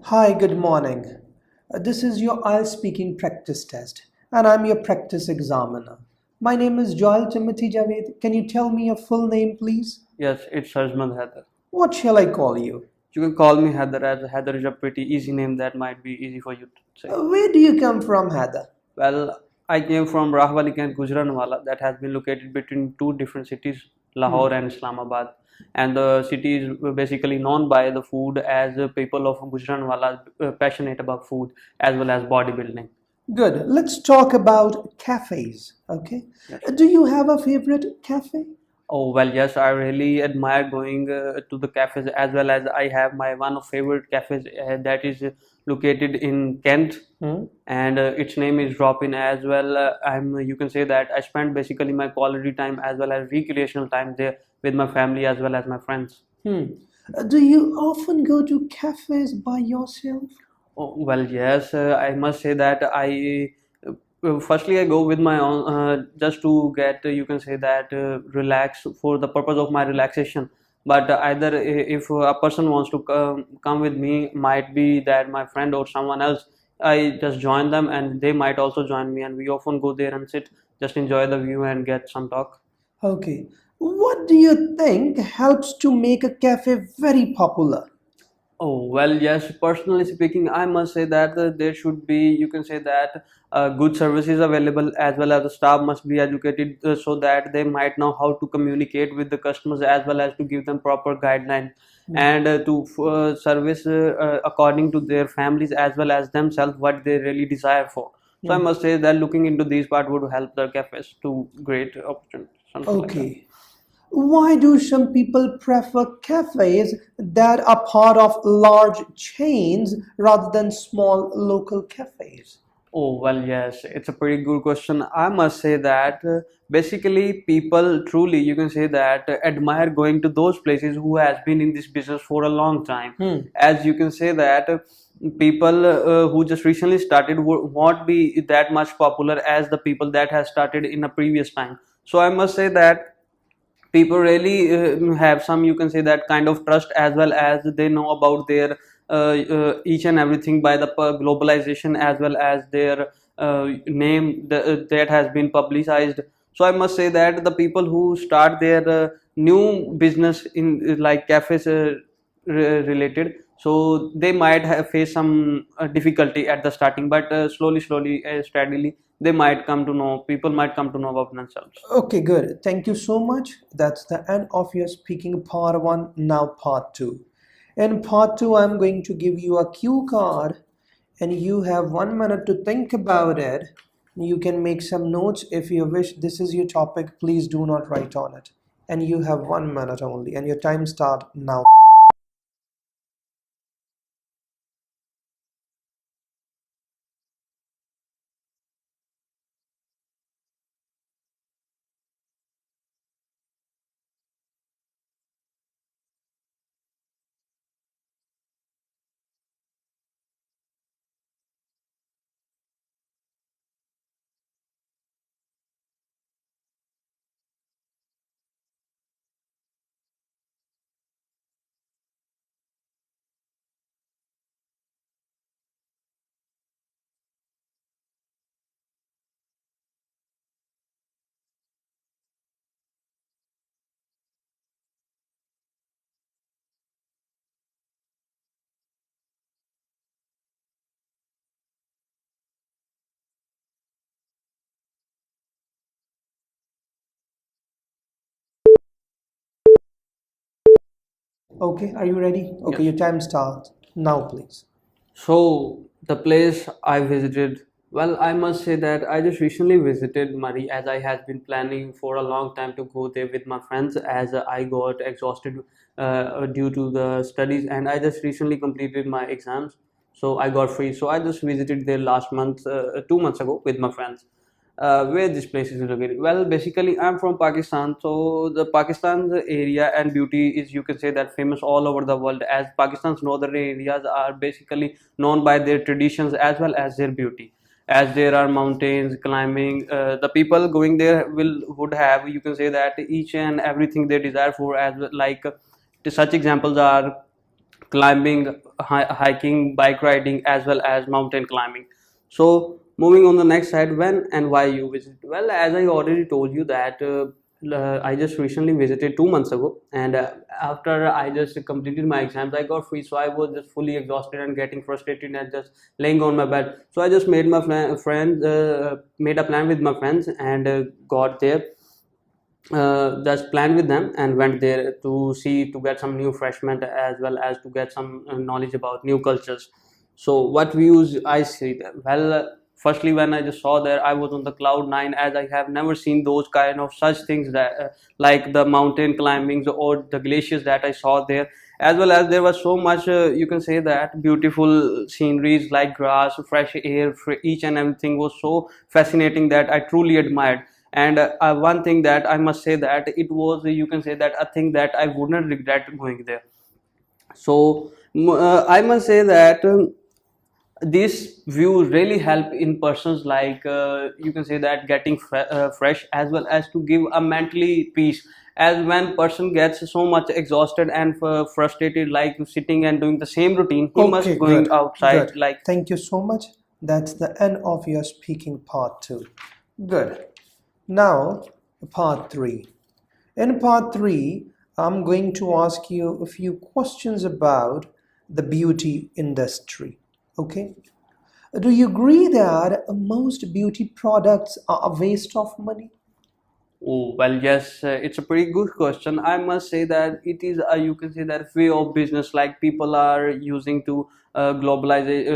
Hi, good morning. This is your IELTS speaking practice test, and I'm your practice examiner. My name is Joel Timothy Javed. Can you tell me your full name, please? Yes, it's Husband Heather. What shall I call you? You can call me Heather, as Heather is a pretty easy name that might be easy for you to say. Where do you come from, Heather? Well, I came from Rahwali and Gujranwala, that has been located between two different cities, Lahore and Islamabad. And the city is basically known by the food, as people of Gujranwala passionate about food as well as bodybuilding. Good. Let's talk about cafes, okay? Yes. Do you have a favorite cafe? Oh well, yes, I really admire going to the cafes, as well as I have my one of favorite cafes that is located in Kent, and its name is Drop In as well. You can say that I spend basically my quality time as well as recreational time there with my family as well as my friends. Do you often go to cafes by yourself? Oh, well, yes, I must say that firstly I go with my own just to get you can say that relax for the purpose of my relaxation. But either if a person wants to come with me, might be that my friend or someone else, I just join them and they might also join me, and we often go there and sit, just enjoy the view and get some talk. Okay. What do you think helps to make a cafe very popular? Oh, well, yes, personally speaking, I must say that there should be, you can say that good services available, as well as the staff must be educated so that they might know how to communicate with the customers, as well as to give them proper guidelines and to service according to their families as well as themselves what they really desire for. So I must say that looking into these part would help the cafes to great opportunities, something like that. Okay. Why do some people prefer cafes that are part of large chains rather than small local cafes? Oh, well, yes, it's a pretty good question. I must say that basically people truly, you can say that admire going to those places who has been in this business for a long time. As you can say that people who just recently started won't be that much popular as the people that has started in a previous time. So I must say that people really have some, you can say that kind of trust, as well as they know about their each and everything by the globalization, as well as their name that has been publicized. So I must say that the people who start their new business in like cafes related, so they might have faced some difficulty at the starting, but slowly steadily they might come to know, people might come to know about themselves. Okay, good. Thank you so much. That's the end of your speaking part one. Now, part two. In part two, I'm going to give you a cue card, and you have 1 minute to think about it. You can make some notes if you wish. This is your topic. Please do not write on it. And you have 1 minute only, and your time start now. Okay, are you ready? Okay, Yes. your time starts now, please. So the place I visited, well, I must say that I just recently visited Murray, as I had been planning for a long time to go there with my friends, as I got exhausted due to the studies, and I just recently completed my exams, so I got free. So I just visited there last month, 2 months ago, with my friends. Where this place is located? Well, basically, I'm from Pakistan, so the Pakistan's area and beauty is, you can say that, famous all over the world. As Pakistan's northern areas are basically known by their traditions as well as their beauty. As there are mountains, climbing, the people going there would have, you can say that, each and everything they desire for. As well, like such examples are climbing, hiking, bike riding, as well as mountain climbing. So moving on the next side, when and why you visit? Well, as I already told you that I just recently visited 2 months ago, and after I just completed my exams, I got free, so I was just fully exhausted and getting frustrated and just laying on my bed. So I just made my friends made a plan with my friends and got there, just planned with them and went there to get some new refreshment as well as to get some knowledge about new cultures. So what views I see there? Well, firstly, when I just saw there, I was on the cloud nine, as I have never seen those kind of such things that like the mountain climbings or the glaciers that I saw there, as well as there was so much you can say that beautiful sceneries like grass, fresh air, each and everything was so fascinating that I truly admired. And one thing that I must say that it was, you can say that, a thing that I wouldn't regret going there. So I must say that these views really help in persons like you can say that getting fresh, as well as to give a mentally peace, as when person gets so much exhausted and frustrated, like sitting and doing the same routine, he must Okay, going good. outside Good. like. Thank you so much. That's the end of your speaking part 2. Good. Now, part 3. In part 3, I'm going to ask you a few questions about the beauty industry. Okay? Do you agree that most beauty products are a waste of money? Oh, well, yes, it's a pretty good question. I must say that it is a, you can say that, way of business, like people are using to globalizing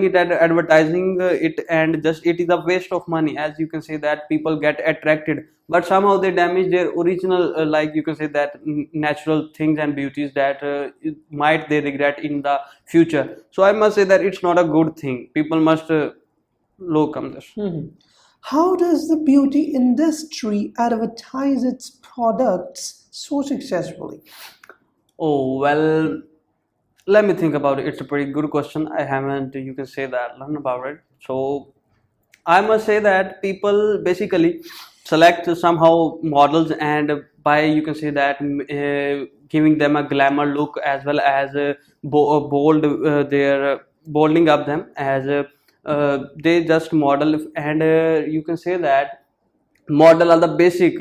it and advertising it, and just it is a waste of money, as you can say that people get attracted, but somehow they damage their original, like you can say that, natural things and beauties that might they regret in the future. So I must say that it's not a good thing. People must look on this. How does the beauty industry advertise its products so successfully? Oh, well, let me think about it. It's a pretty good question. I haven't, you can say that, learned about it. So I must say that people basically select somehow models, and by, you can say that, giving them a glamour look, as well as bold, their bolding up them, as they just model, and you can say that model are the basic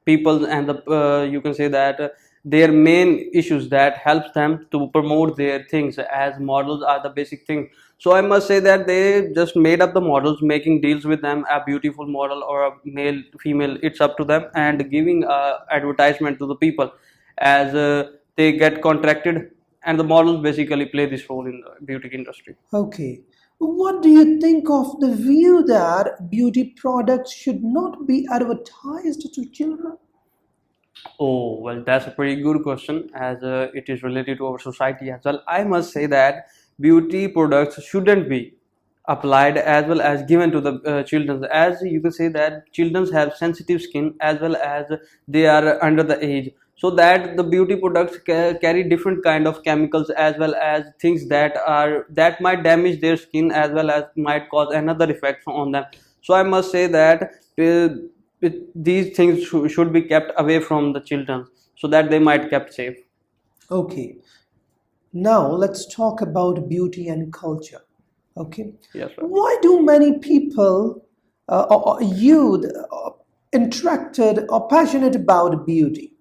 people, and the you can say that their main issues that helps them to promote their things, as models are the basic thing. So I must say that they just made up the models, making deals with them, a beautiful model or a male female, it's up to them, and giving advertisement to the people, as they get contracted, and the models basically play this role in the beauty industry. Okay. What do you think of the view that beauty products should not be advertised to children? Oh, well, that's a pretty good question, as it is related to our society as well. I must say that beauty products shouldn't be applied as well as given to the children, as you can say that children have sensitive skin, as well as they are under the age, so that the beauty products carry different kind of chemicals, as well as things that might damage their skin, as well as might cause another effect on them. So I must say that these things should be kept away from the children, so that they might kept safe. Okay. Now let's talk about beauty and culture. Okay. Yes, sir. Why do many people or youth interested or passionate about beauty?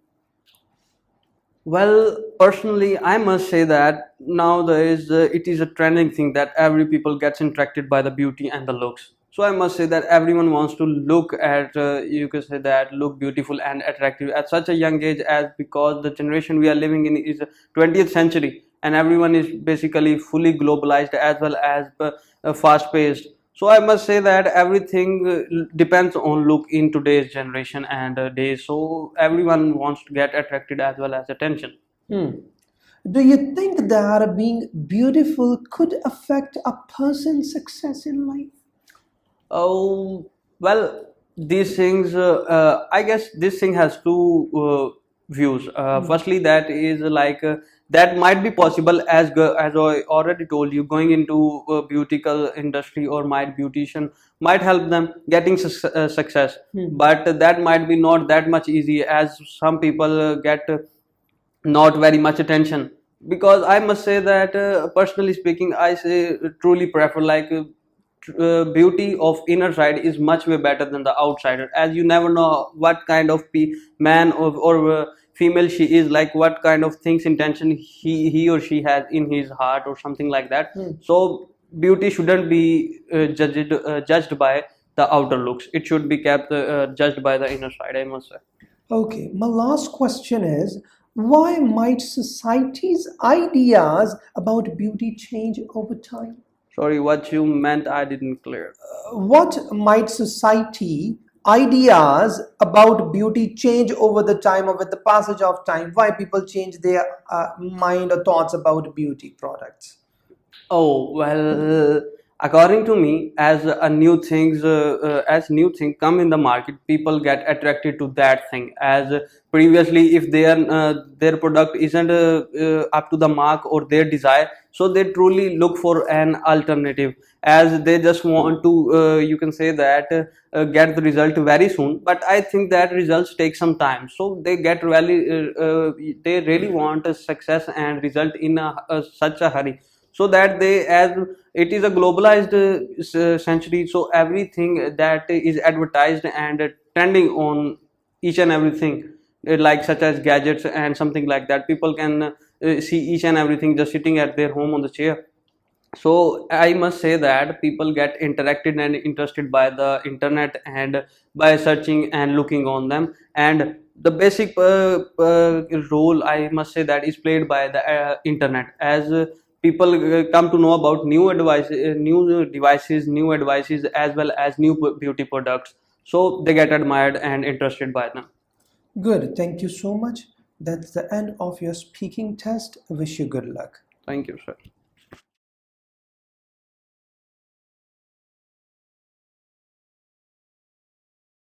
Well, personally, I must say that now there is it is a trending thing that every people gets attracted by the beauty and the looks. So I must say that everyone wants to look at, you can say that, look beautiful and attractive at such a young age, as because the generation we are living in is 20th century, and everyone is basically fully globalized, as well as fast paced. So I must say that everything depends on look in today's generation and days. So everyone wants to get attracted as well as attention. Hmm. Do you think that being beautiful could affect a person's success in life? Oh, well, these things, I guess this thing has two views. Firstly, that is like that might be possible, as I already told you, going into beautical industry or might beautician might help them getting success. But that might be not that much easy, as some people get not very much attention. Because I must say that personally speaking, I say truly prefer like beauty of inner side is much way better than the outsider, as you never know what kind of man or female she is, like what kind of things intention he or she has in his heart or something like that. So beauty shouldn't be judged by the outer looks. It should be kept judged by the inner side, I must say. Okay, my last question is, why might society's ideas about beauty change over time? Sorry, what you meant, I didn't clear. What might society ideas about beauty change over the time or with the passage of time? Why people change their mind or thoughts about beauty products? Oh, well, according to me, as new thing come in the market, people get attracted to that thing. As previously, if their product isn't up to the mark or their desire, so they truly look for an alternative, as they just want to, you can say that, get the result very soon. But I think that results take some time, so they really want a success and result in such a hurry, so that they, as it is a globalized century, so everything that is advertised and trending on each and everything, like such as gadgets and something like that, people can see each and everything just sitting at their home on the chair. So I must say that people get interacted and interested by the internet and by searching and looking on them. And the basic role, I must say, that is played by the internet, as people come to know about new devices, new advices, as well as new beauty products, so they get admired and interested by them. Good, thank you so much. That's the end of your speaking test. Wish you good luck. Thank you, sir.